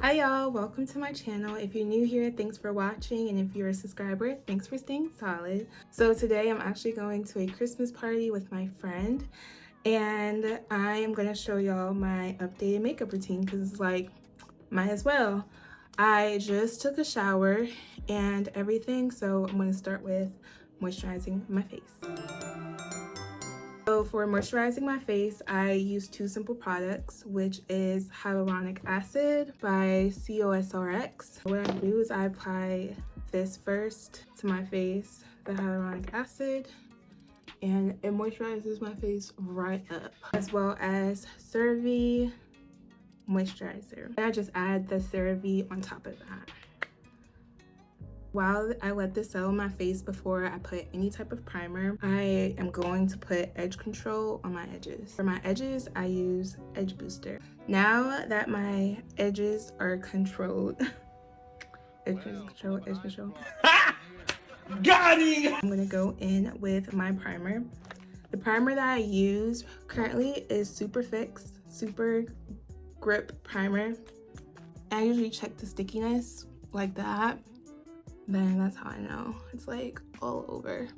Hi y'all, welcome to my channel. If you're new here, thanks for watching, and if you're a subscriber, thanks for staying solid. So today I'm actually going to a Christmas party with my friend, and I am going to show y'all my updated makeup routine because it's like, might as well. I just took a shower and everything, so I'm going to start with moisturizing my face. So for moisturizing my face, I use two simple products, which is hyaluronic acid by COSRX. What I do is I apply this first to my face, the hyaluronic acid, and it moisturizes my face right up, as well as CeraVe moisturizer. And I just add the CeraVe on top of that. While I let this settle on my face before I put any type of primer, I am going to put edge control on my edges. For my edges, I use Edge Booster. Now that my edges are controlled, edge control. Got it! I'm gonna go in with my primer. The primer that I use currently is Super Fix Super Grip Primer. I usually check the stickiness like that. Then that's how I know it's like all over.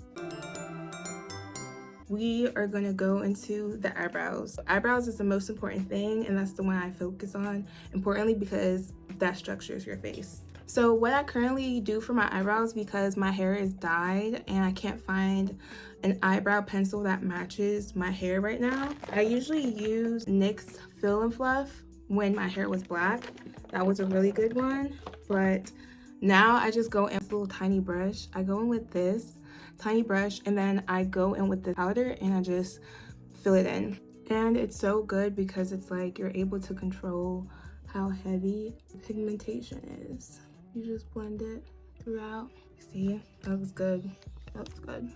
We are gonna go into the eyebrows. Eyebrows is the most important thing, and that's the one I focus on, importantly because that structures your face. So what I currently do for my eyebrows, because my hair is dyed and I can't find an eyebrow pencil that matches my hair right now, I usually use NYX Fill and Fluff when my hair was black. That was a really good one, but now I just go in with this little tiny brush. I go in with this tiny brush, and then I go in with the powder and I just fill it in. And it's so good because it's like you're able to control how heavy pigmentation is. You just blend it throughout. See, that looks good. That looks good.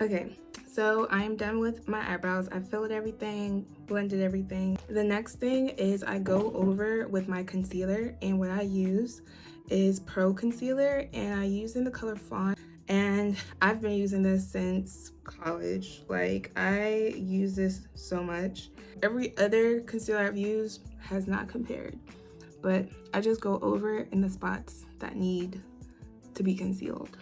Okay, so I am done with my eyebrows. I filled everything, blended everything. The next thing is I go over with my concealer, and what I use is Pro Concealer, and I use in the color Fawn. And I've been using this since college. Like, I use this so much. Every other concealer I've used has not compared, but I just go over in the spots that need to be concealed.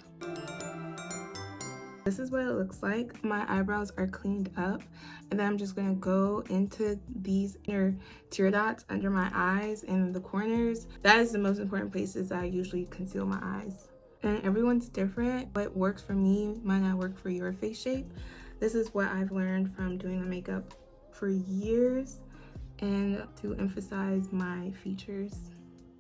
This is what it looks like. My eyebrows are cleaned up, and then I'm just gonna go into these inner tear dots under my eyes and the corners. That is the most important places that I usually conceal my eyes. And everyone's different. What works for me might not work for your face shape. This is what I've learned from doing the makeup for years and to emphasize my features.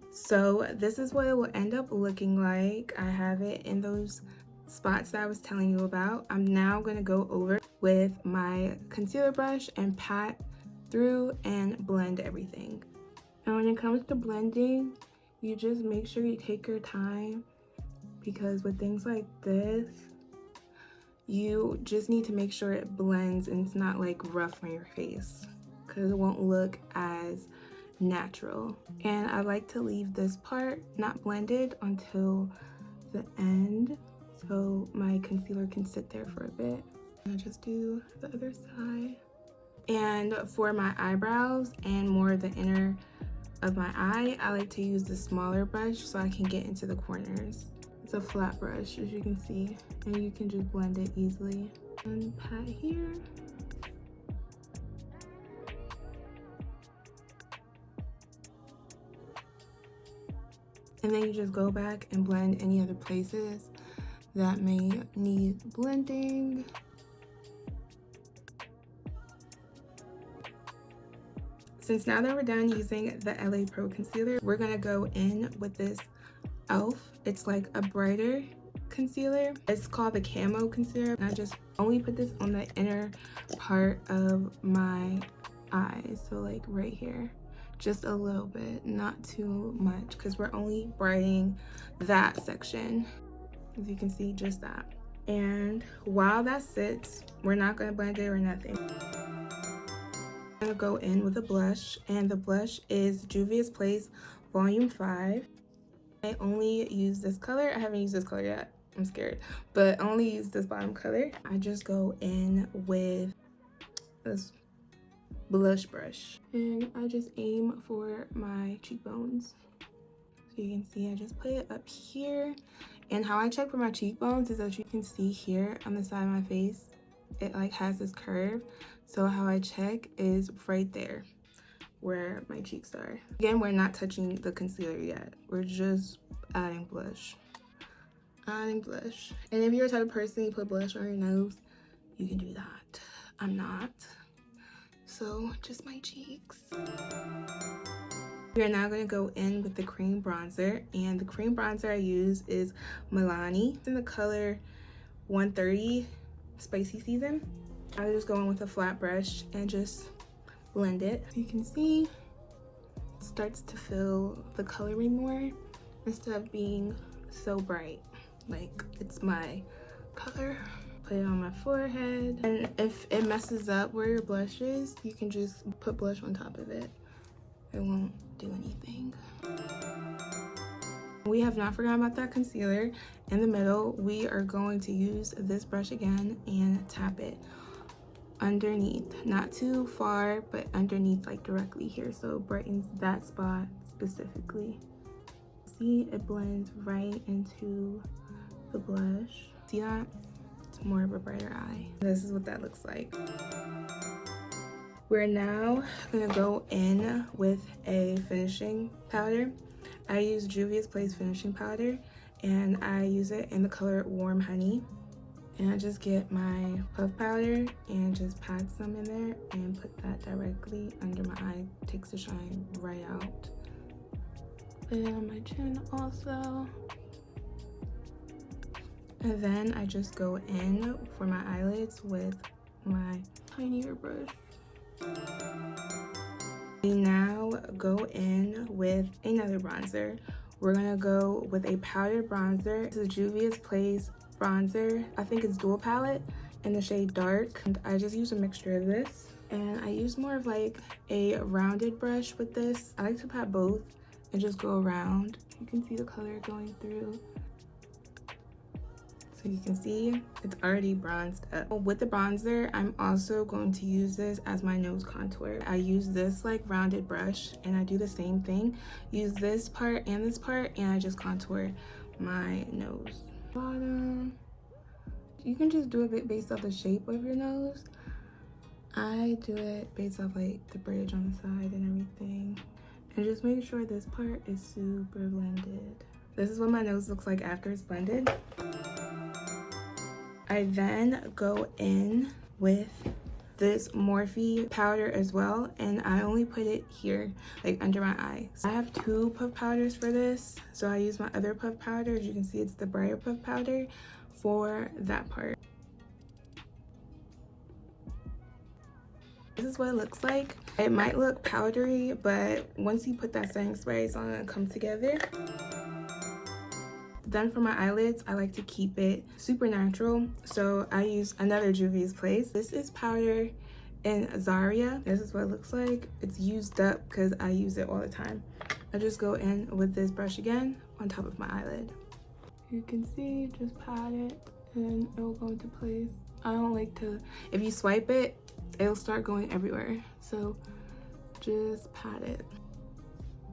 So this is what it will end up looking like. I have it in those spots that I was telling you about. I'm now going to go over with my concealer brush and pat through and blend everything. And when it comes to blending, you just make sure you take your time, because with things like this, you just need to make sure it blends and it's not like rough on your face, because it won't look as natural. And I like to leave this part not blended until the end, so my concealer can sit there for a bit. And I just do the other side. And for my eyebrows and more the inner of my eye, I like to use the smaller brush so I can get into the corners. It's a flat brush, as you can see, and you can just blend it easily. And pat here. And then you just go back and blend any other places that may need blending. Since now that we're done using the LA Pro Concealer, we're gonna go in with this e.l.f. It's like a brighter concealer. It's called the Camo Concealer. And I just only put this on the inner part of my eyes, so like right here. Just a little bit, not too much, because we're only brightening that section. As you can see, just that. And while that sits, we're not going to blend it or nothing. I'm going to go in with a blush, and the blush is Juvia's Place Volume 5. I only use this color. I haven't used this color yet. I'm scared. But I only use this bottom color. I just go in with this blush brush, and I just aim for my cheekbones. So you can see I just put it up here. And how I check for my cheekbones is, as you can see here on the side of my face, it like has this curve. So how I check is right there where my cheeks are. Again, we're not touching the concealer yet. We're just adding blush. Adding blush. And if you're the type of person you put blush on your nose, you can do that. I'm not. So just my cheeks. We are now going to go in with the cream bronzer, and the cream bronzer I use is Milani. It's in the color 130 Spicy Season. I just go in with a flat brush and just blend it. You can see it starts to fill the coloring more instead of being so bright. Like, it's my color. Put it on my forehead, and if it messes up where your blush is, you can just put blush on top of it. It won't do anything. We have not forgotten about that concealer. In the middle, we are going to use this brush again and tap it underneath, not too far, but underneath, like directly here, so it brightens that spot specifically. See, it blends right into the blush. See that? It's more of a brighter eye. This is what that looks like. We're now gonna go in with a finishing powder. I use Juvia's Place finishing powder, and I use it in the color Warm Honey. And I just get my puff powder and just pat some in there and put that directly under my eye. Takes the shine right out. Put it on my chin also. And then I just go in for my eyelids with my tinier brush. We now go in with another bronzer. We're gonna go with a powdered bronzer. This is Juvia's Place bronzer. I think it's dual palette in the shade Dark. And I just use a mixture of this. And I use more of like a rounded brush with this. I like to pat both and just go around. You can see the color going through. So you can see it's already bronzed up. With the bronzer, I'm also going to use this as my nose contour. I use this like rounded brush, and I do the same thing. Use this part, and I just contour my nose. Bottom. You can just do it based off the shape of your nose. I do it based off like the bridge on the side and everything. And just make sure this part is super blended. This is what my nose looks like after it's blended. I then go in with this Morphe powder as well, and I only put it here, like under my eye. So I have two puff powders for this, so I use my other puff powder. As you can see, it's the brighter puff powder for that part. This is what it looks like. It might look powdery, but once you put that setting spray, it's all gonna come together. Then for my eyelids, I like to keep it super natural, so I use another Juvia's Place. This is powder in Zaria. This is what it looks like. It's used up because I use it all the time. I just go in with this brush again on top of my eyelid. You can see, just pat it and it will go into place. I don't like to, if you swipe it, it'll start going everywhere. So just pat it.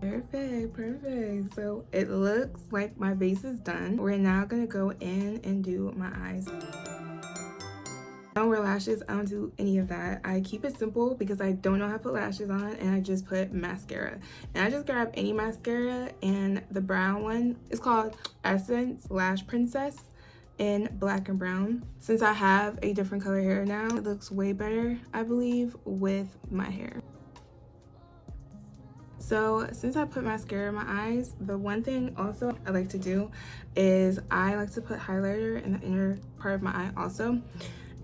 Perfect. So it looks like my base is done. We're now gonna go in and do my eyes. I don't wear lashes. I don't do any of that. I keep it simple because I don't know how to put lashes on, and I just put mascara. And I just grab any mascara, and the brown one is called Essence Lash Princess in black and brown. Since I have a different color hair now, it looks way better, I believe, with my hair. So since I put mascara in my eyes, the one thing also I like to do is I like to put highlighter in the inner part of my eye also.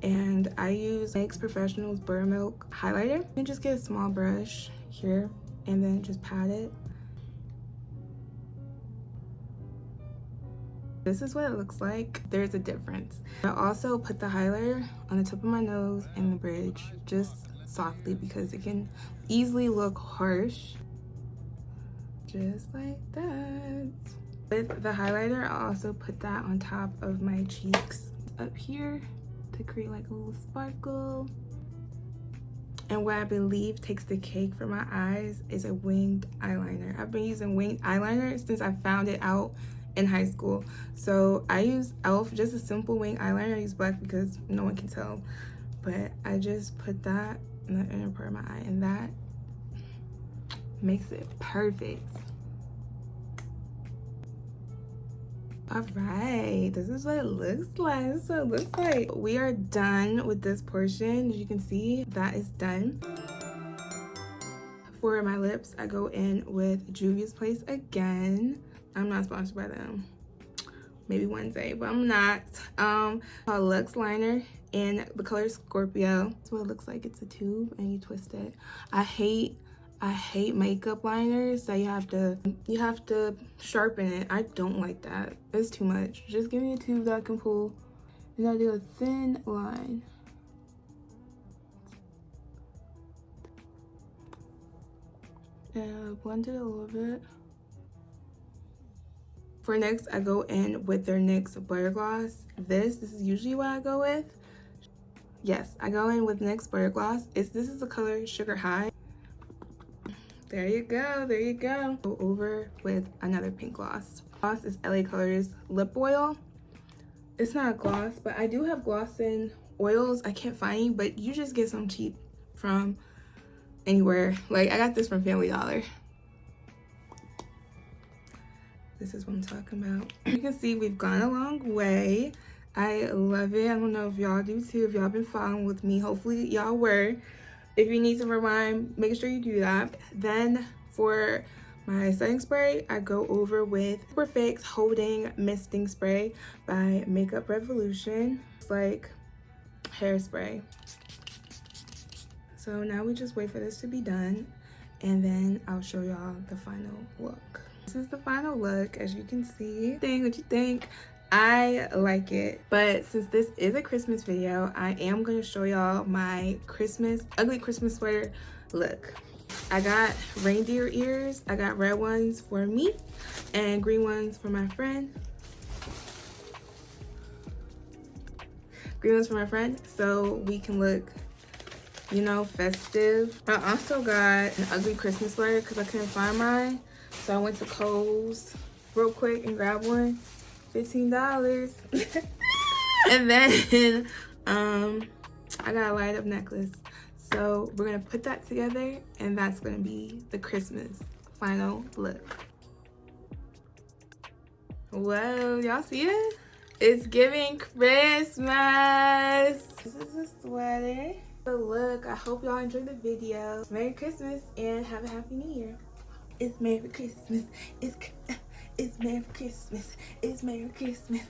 And I use NYX Professional's Buttermilk highlighter. You just get a small brush here and then just pat it. This is what it looks like. There's a difference. I also put the highlighter on the tip of my nose and the bridge, just softly, because it can easily look harsh. Just like that. With the highlighter, I also put that on top of my cheeks up here to create like a little sparkle. And what I believe takes the cake for my eyes is a winged eyeliner. I've been using winged eyeliner since I found it out in high school. So I use e.l.f. just a simple winged eyeliner. I use black because no one can tell. But I just put that in the inner part of my eye, and that makes it perfect. All right, this is what it looks like. This is what it looks like. We are done with this portion. As you can see, that is done. For my lips, I go in with Juvia's Place again. I'm not sponsored by them. Maybe one day, but I'm not. Called Luxe Liner in the color Scorpio. That's what it looks like. It's a tube and you twist it. I hate makeup liners that you have to sharpen it. I don't like that. It's too much. Just give me a tube that I can pull, and I do a thin line. And blend it a little bit. For NYX, I go in with their NYX Butter Gloss. This is usually what I go with. Yes, I go in with NYX Butter Gloss. This is the color Sugar High. There you go, there you go. Go over with another pink gloss. Gloss is LA Colors Lip Oil. It's not a gloss, but I do have gloss in oils I can't find any, but you just get some cheap from anywhere. Like, I got this from Family Dollar. This is what I'm talking about. You can see we've gone a long way. I love it. I don't know if y'all do too, if y'all been following with me. Hopefully y'all were. If you need some rewind, make sure you do that. Then for my setting spray, I go over with Super Fix Holding Misting Spray by Makeup Revolution. It's like hairspray. So now we just wait for this to be done, and then I'll show y'all the final look. This is the final look, as you can see. What you think? I like it, but since this is a Christmas video, I am going to show y'all my ugly Christmas sweater look. I got reindeer ears. I got red ones for me and green ones for my friend. So we can look, you know, festive. I also got an ugly Christmas sweater because I couldn't find mine, so I went to Kohl's real quick and grabbed one. $15. And then I got a light up necklace. So we're gonna put that together, and that's gonna be the Christmas final look. Whoa, y'all see it? It's giving Christmas. This is a sweater. The look, I hope y'all enjoyed the video. Merry Christmas and have a Happy New Year. It's Merry Christmas. It's Merry Christmas. It's Merry Christmas.